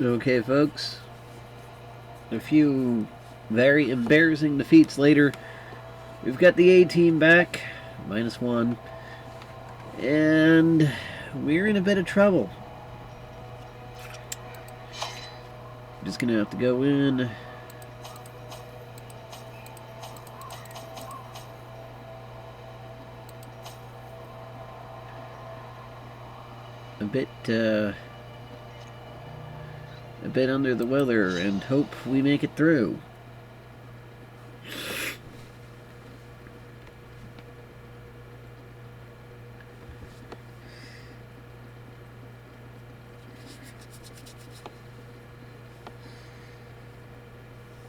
Okay, folks. A few very embarrassing defeats later, we've got the A team back, -1, and we're in a bit of trouble. Just gonna have to go in. A bit under the weather and hope we make it through.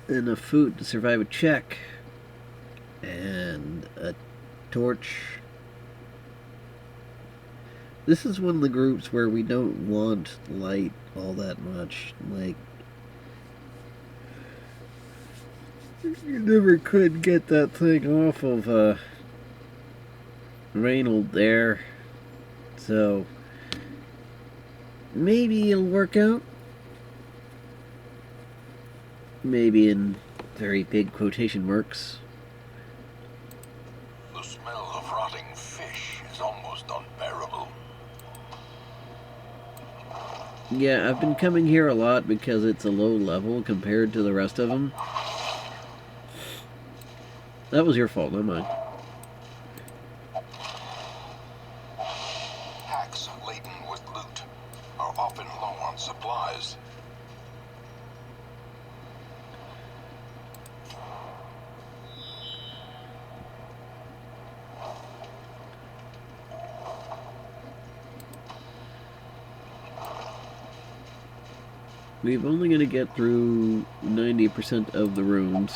Enough food to survive a check. And a torch. This is one of the groups where we don't want light all that much. Like, you never could get that thing off of Reynold there. So, maybe it'll work out. Maybe in very big quotation marks. The smell of rotting fish is almost unbearable. Yeah, I've been coming here a lot because it's a low level compared to the rest of them. That was your fault, not mine. Hacks laden with loot are often low on supplies. We're only going to get through 90% of the rooms.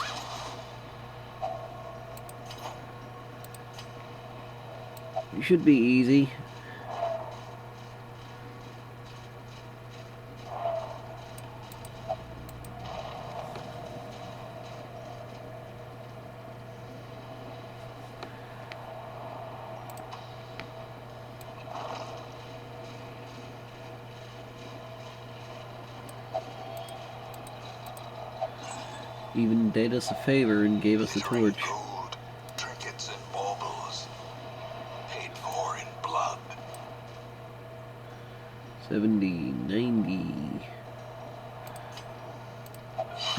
It should be easy. Even did us a favor and gave us a torch. Gold, trinkets and baubles, paid for in blood. 70, 90.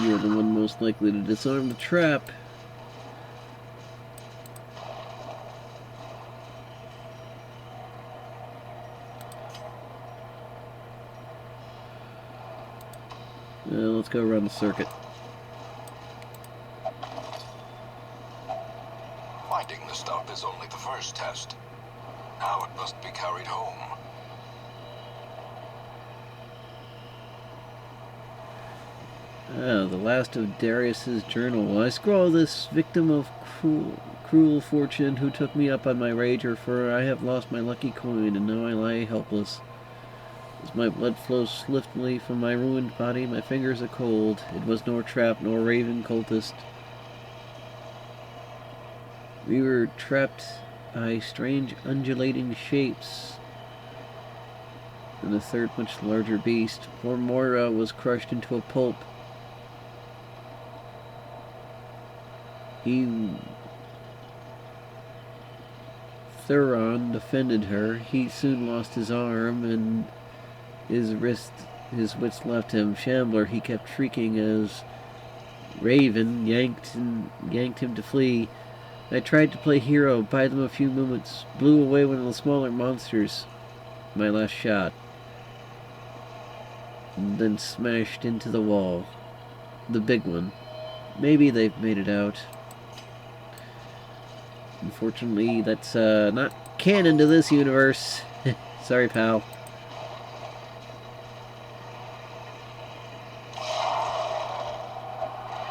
You're the one most likely to disarm the trap. Let's go around the circuit. Finding the stuff is only the first test. Now it must be carried home. The last of Darius's journal. I scrawl this victim of cruel fortune who took me up on my rager, for I have lost my lucky coin, and now I lie helpless. As my blood flows swiftly from my ruined body, my fingers are cold. It was nor trap nor raven cultist. We were trapped by strange undulating shapes, and a third much larger beast. Poor Moira was crushed into a pulp. Thuron defended her. He soon lost his arm and his wrist. His wits left him. Shambler, he kept shrieking as Raven yanked him to flee. I tried to play hero, buy them a few moments, blew away one of the smaller monsters. My last shot. And then smashed into the wall. The big one. Maybe they've made it out. Unfortunately, that's not canon to this universe. Sorry, pal.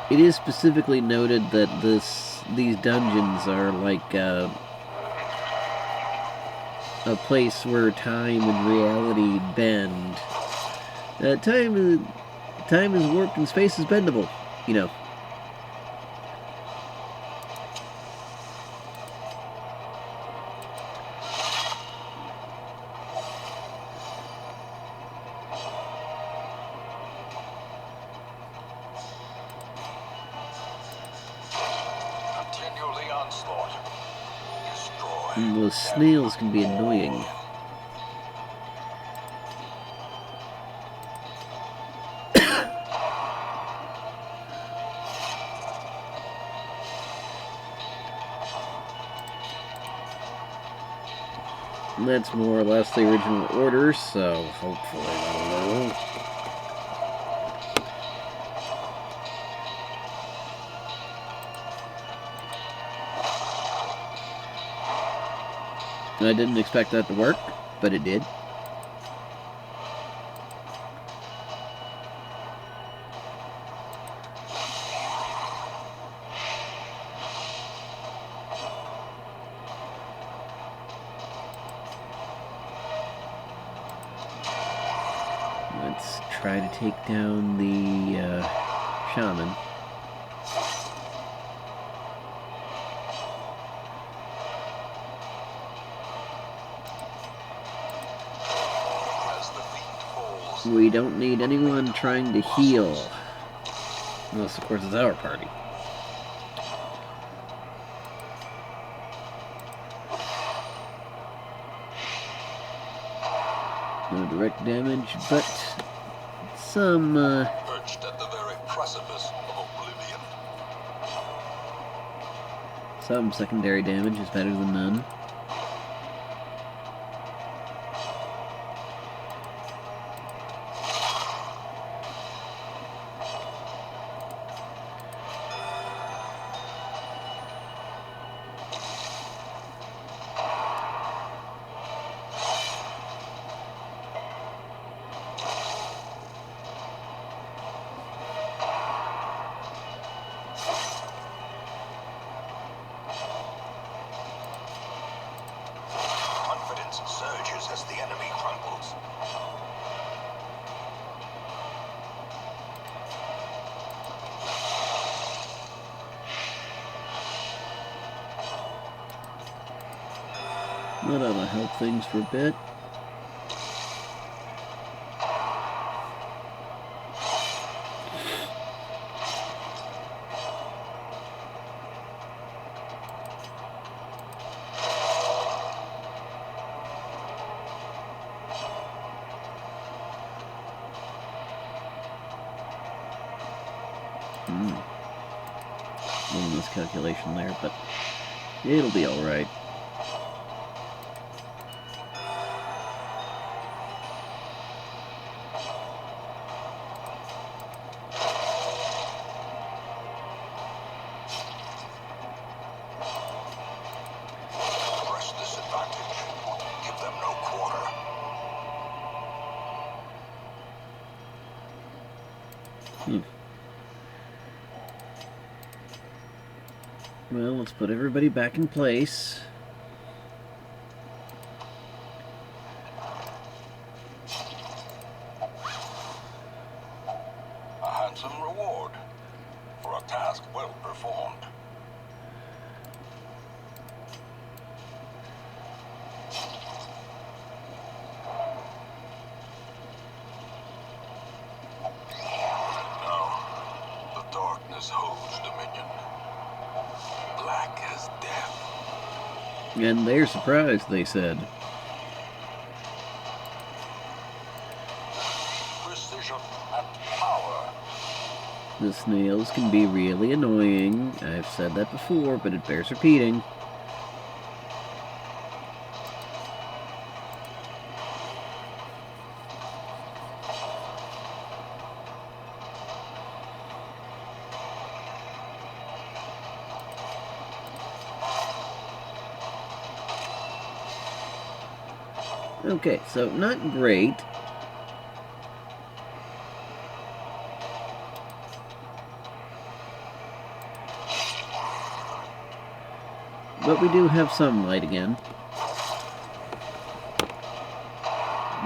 It is specifically noted that these dungeons are like a place where time and reality bend. Time is warped and space is bendable. You know. Continue the onslaught. Destroy. Those snails can be annoying. And that's more or less the original order, so hopefully that'll work. I didn't expect that to work, but it did. Let's try to take down the shaman. We don't need anyone trying to heal. Unless, of course, it's our party. No direct damage, but some, Perched at the very precipice of oblivion. some secondary damage is better than none. Confidence surges as the enemy crumbles. That ought to help things for a bit. Little miscalculation there, but it'll be alright. Press this advantage. Give them no quarter. Well, let's put everybody back in place. A handsome reward for a task well performed. Now, the darkness holds dominion. Black as death. And they're surprised, they said. Precision and power. The snails can be really annoying. I've said that before, but it bears repeating. Okay, so not great. But we do have some light again.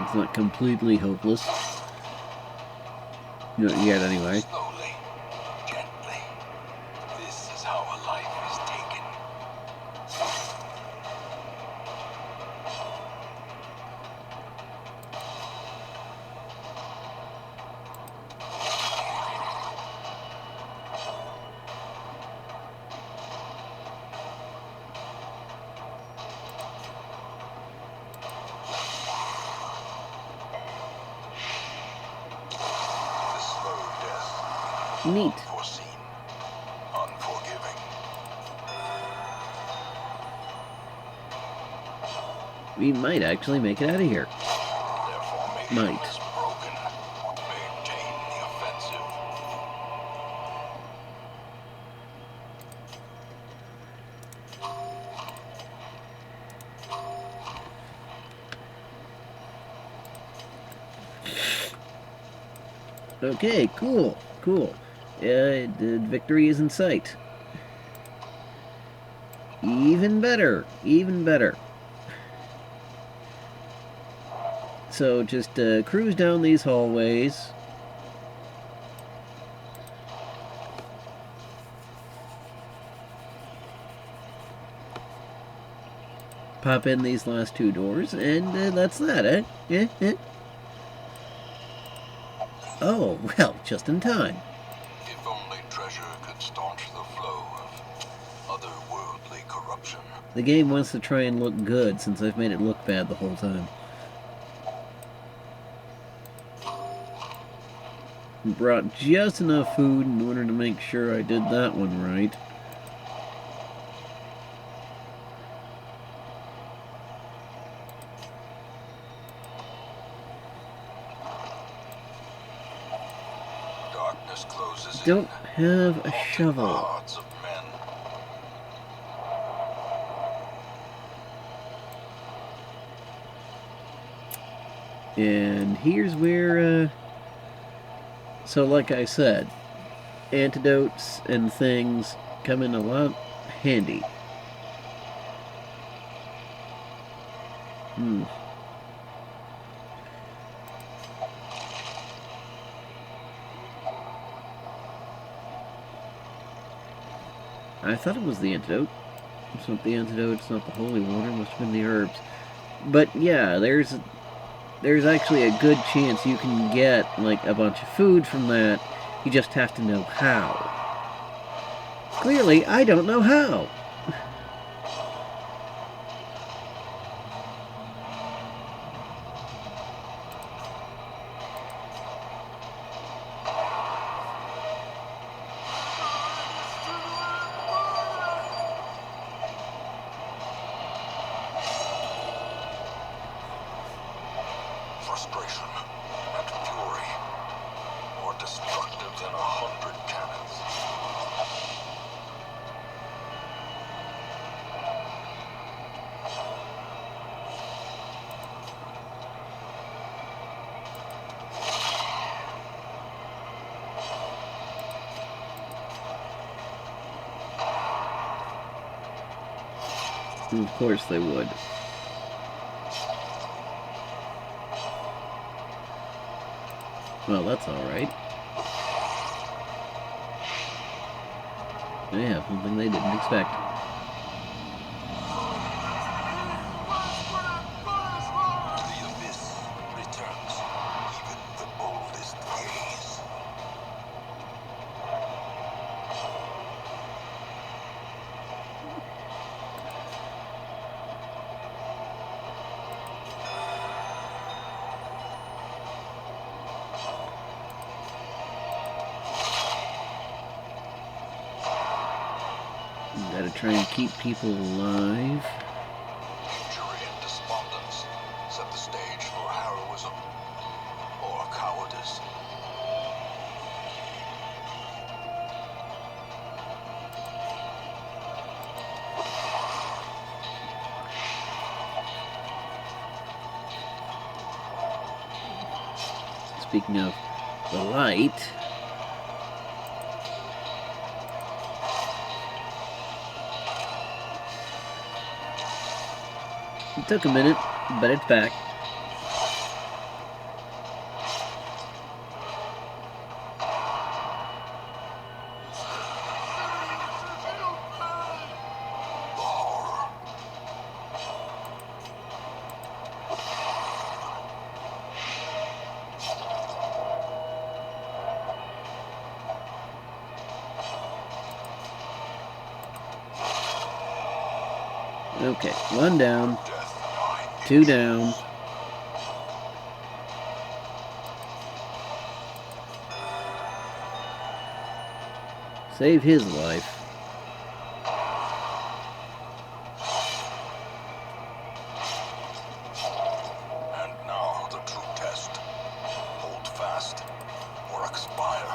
It's not completely hopeless. Not yet, anyway. Slowly, gently. This is how a life is taken. Neat. Unforeseen. Unforgiving. We might actually make it out of here. Their formation Might. is broken. Maintain the offensive. Okay, cool, cool. The victory is in sight. Even better, even better. So just cruise down these hallways. Pop in these last two doors, and that's that, eh? Oh, well, just in time. If only treasure could staunch the flow of otherworldly corruption. The game wants to try and look good, since I've made it look bad the whole time. Brought just enough food in order to make sure I did that one right. Darkness closes Don't in, have a haunting shovel. the hearts of men. And here's where, so like I said, antidotes and things come in a lot handy. I thought it was the antidote. It's not the antidote, it's not the holy water, it must have been the herbs. But yeah, there's actually a good chance you can get, like, a bunch of food from that. You just have to know how. Clearly, I don't know how. Frustration and fury, more destructive than 100 cannons. Of course they would. Well, that's alright. Yeah, something they didn't expect. The abyss returns, even the boldest gaze. Gotta try and keep people alive. Injury and despondence set the stage for heroism or cowardice. Speaking of the light, it took a minute, but it's back. The horror. Okay, one down, Death 9 two down. Save his life. And now the true test. Hold fast or expire.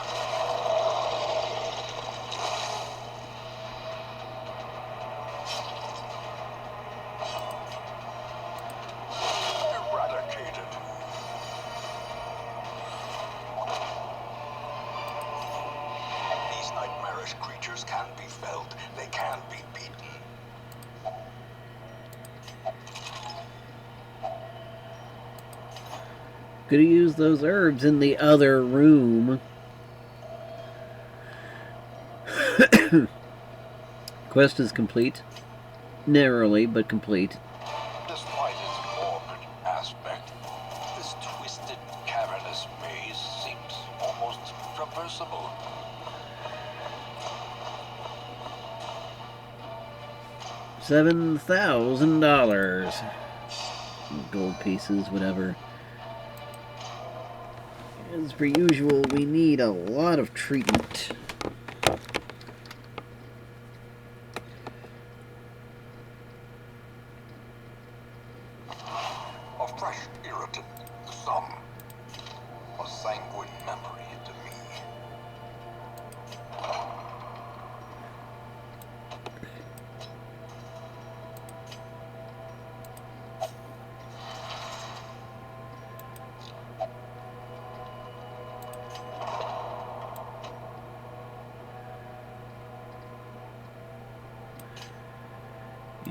Eradicated. These nightmarish creatures can be felled. They can be beaten. Could have used those herbs in the other room. Quest is complete. Narrowly, but complete. Despite its morbid aspect, this twisted, cavernous maze seems almost traversable. $7,000. Gold pieces, whatever. As per usual, we need a lot of treatment. A fresh irritant to some. A sanguine memory to me.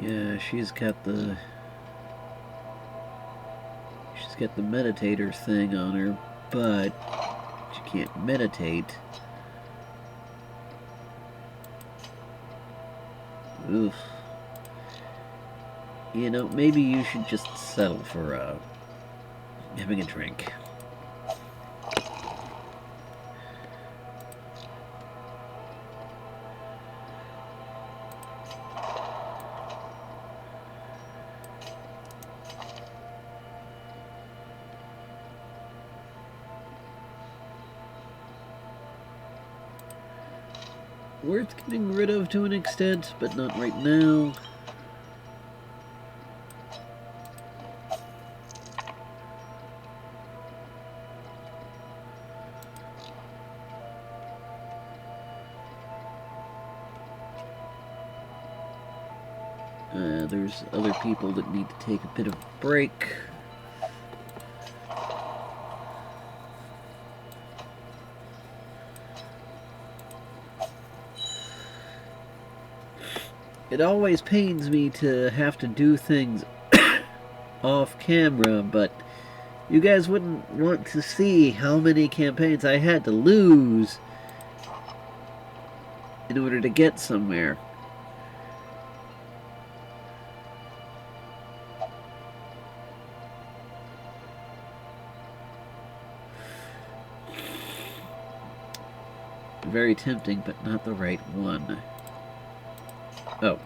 Yeah, she's got the meditator thing on her, but she can't meditate. Oof. You know, maybe you should just settle for having a drink. Worth getting rid of to an extent, but not right now. There's other people that need to take a bit of a break. It always pains me to have to do things off camera, but you guys wouldn't want to see how many campaigns I had to lose in order to get somewhere. Very tempting, but not the right one. Oh.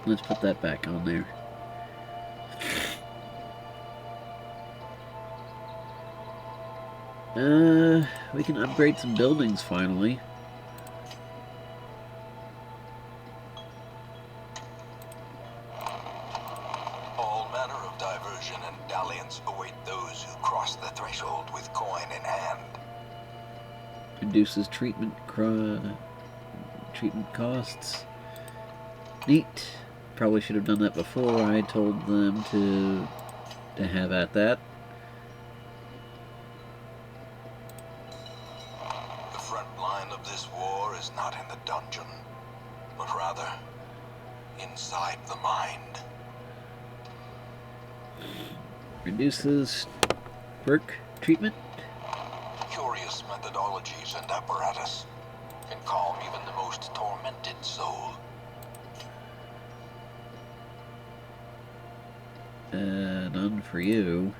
Let's put that back on there. We can upgrade some buildings finally. All manner of diversion and dalliance await those who cross the threshold with coin in hand. Reduces treatment costs. Neat. Probably should have done that before I told them to have at that. The front line of this war is not in the dungeon, but rather inside the mind. Reduces work treatment. Curious methodologies and apparatus can calm even the most tormented soul. None for you.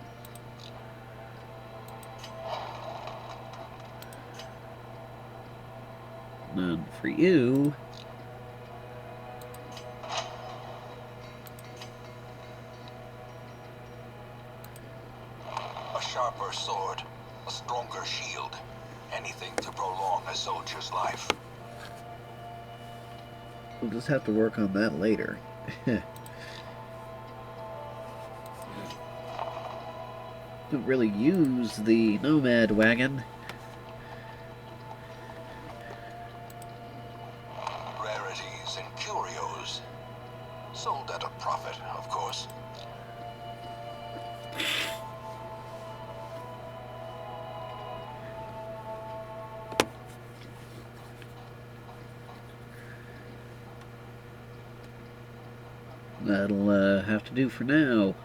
None for you. anything to prolong a soldier's life. We'll just have to work on that later. Don't really use the Nomad wagon. Rarities and curios. Sold at a profit, of course. That'll have to do for now.